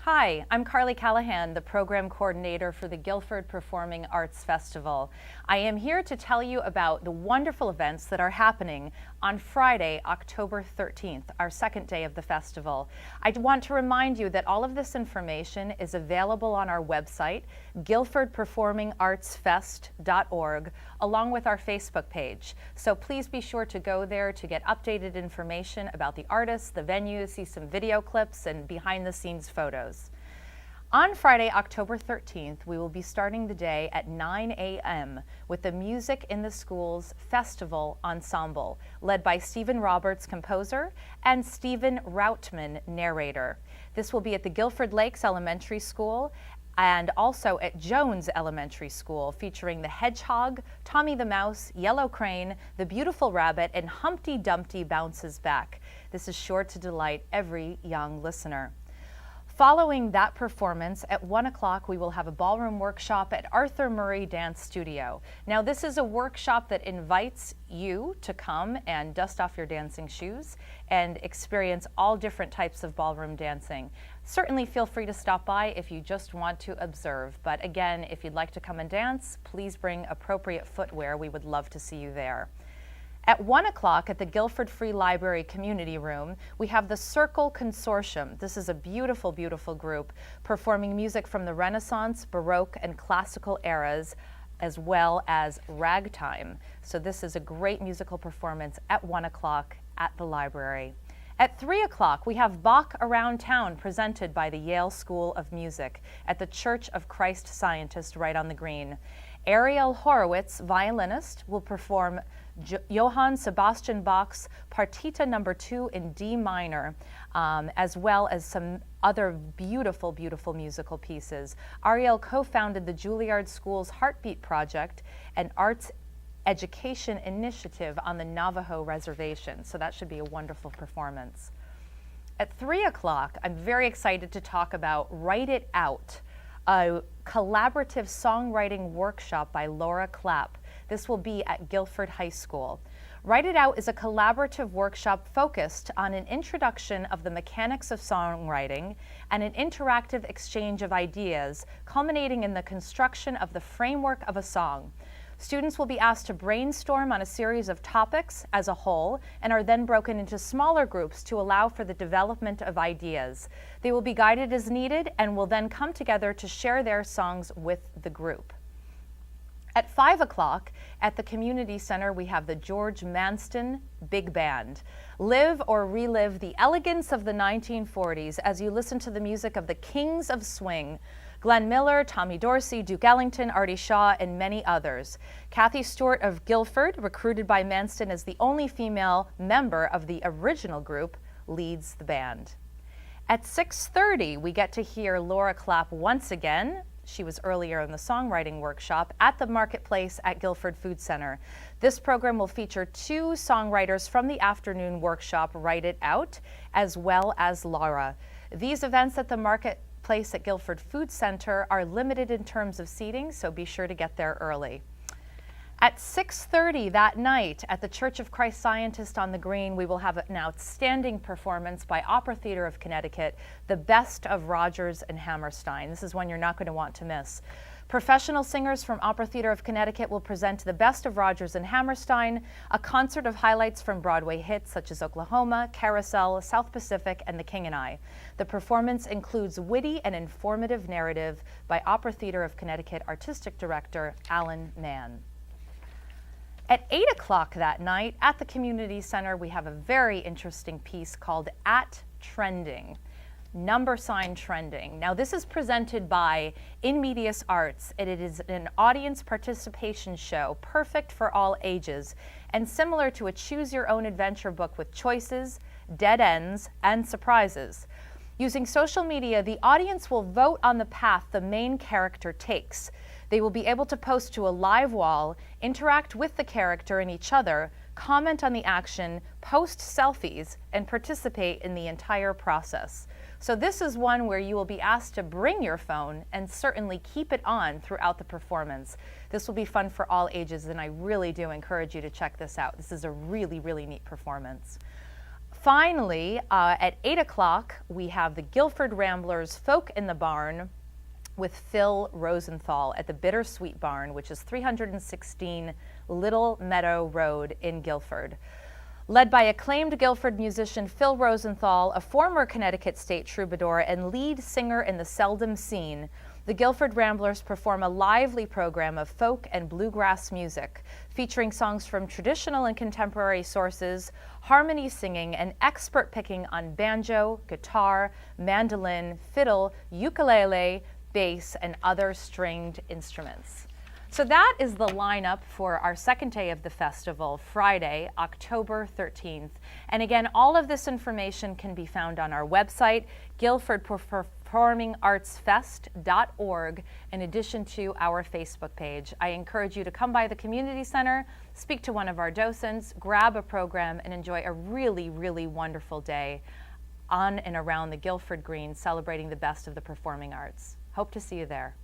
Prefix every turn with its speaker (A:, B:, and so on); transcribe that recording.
A: Hi, I'm Carly Callahan, the program coordinator for the Guilford Performing Arts Festival. I am here to tell you about the wonderful events that are happening on Friday, October 13th, our second day of the festival. I want to remind you that all of this information is available on our website, guilfordperformingartsfest.org, along with our Facebook page. So please be sure to go there to get updated information about the artists, the venues, see some video clips, and behind-the-scenes photos. On Friday, October 13th, we will be starting the day at 9 a.m. with the Music in the Schools Festival Ensemble, led by Stephen Roberts, composer, and Stephen Routman, narrator. This will be at the Guilford Lakes Elementary School and also at Jones Elementary School, featuring the Hedgehog, Tommy the Mouse, Yellow Crane, the Beautiful Rabbit, and Humpty Dumpty Bounces Back. This is sure to delight every young listener. Following that performance, at 1 o'clock, we will have a ballroom workshop at Arthur Murray Dance Studio. Now, this is a workshop that invites you to come and dust off your dancing shoes and experience all different types of ballroom dancing. Certainly feel free to stop by if you just want to observe. But again, if you'd like to come and dance, please bring appropriate footwear. We would love to see you there. At 1 o'clock at the Guilford Free Library Community Room, we have the Circle Consortium. This is a beautiful, beautiful group performing music from the Renaissance, Baroque, and Classical eras, as well as ragtime. So this is a great musical performance at 1 o'clock at the library. At 3 o'clock, we have Bach Around Town presented by the Yale School of Music at the Church of Christ Scientist right on the green. Ariel Horowitz, violinist, will perform Johann Sebastian Bach's Partita No. 2 in D minor, as well as some other beautiful, beautiful musical pieces. Ariel co-founded the Juilliard School's Heartbeat Project, an arts education initiative on the Navajo Reservation, so that should be a wonderful performance. At 3 o'clock, I'm very excited to talk about Write It Out, a collaborative songwriting workshop by Laura Clapp. This will be at Guilford High School. Write It Out is a collaborative workshop focused on an introduction of the mechanics of songwriting and an interactive exchange of ideas, culminating in the construction of the framework of a song. Students will be asked to brainstorm on a series of topics as a whole and are then broken into smaller groups to allow for the development of ideas. They will be guided as needed and will then come together to share their songs with the group. At 5 o'clock at the Community Center, we have the George Manston Big Band. Live or relive the elegance of the 1940s as you listen to the music of the Kings of Swing, Glenn Miller, Tommy Dorsey, Duke Ellington, Artie Shaw, and many others. Kathy Stewart of Guilford, recruited by Manston as the only female member of the original group, leads the band. At 6:30, we get to hear Laura Clapp once again. She was earlier in the songwriting workshop at the Marketplace at Guilford Food Center. This program will feature 2 songwriters from the afternoon workshop, Write It Out, as well as Laura. These events at the Marketplace at Guilford Food Center are limited in terms of seating, so be sure to get there early. At 6:30 that night at the Church of Christ Scientist on the Green, we will have an outstanding performance by Opera Theatre of Connecticut, The Best of Rodgers and Hammerstein. This is one you're not going to want to miss. Professional singers from Opera Theatre of Connecticut will present The Best of Rodgers and Hammerstein, a concert of highlights from Broadway hits such as Oklahoma, Carousel, South Pacific, and The King and I. The performance includes witty and informative narrative by Opera Theatre of Connecticut Artistic Director Alan Mann. At 8 o'clock that night at the Community Center, we have a very interesting piece called At Trending, # trending. Now, this is presented by In Medias Arts, and it is an audience participation show perfect for all ages and similar to a choose-your-own-adventure book with choices, dead ends, and surprises. Using social media, the audience will vote on the path the main character takes. They will be able to post to a live wall, interact with the character and each other, comment on the action, post selfies, and participate in the entire process. So this is one where you will be asked to bring your phone and certainly keep it on throughout the performance. This will be fun for all ages, and I really do encourage you to check this out. This is a really, really neat performance. Finally, at 8 o'clock, we have the Guilford Ramblers Folk in the Barn with Phil Rosenthal at the Bittersweet Barn, which is 316 Little Meadow Road in Guilford. Led by acclaimed Guilford musician Phil Rosenthal, a former Connecticut State troubadour and lead singer in the Seldom Scene, the Guilford Ramblers perform a lively program of folk and bluegrass music, featuring songs from traditional and contemporary sources, harmony singing, and expert picking on banjo, guitar, mandolin, fiddle, ukulele, bass, and other stringed instruments. So that is the lineup for our second day of the festival, Friday, October 13th. And again, all of this information can be found on our website, guilfordperformingartsfest.org, in addition to our Facebook page. I encourage you to come by the community center, speak to one of our docents, grab a program, and enjoy a really, really wonderful day on and around the Guilford Green, celebrating the best of the performing arts. Hope to see you there.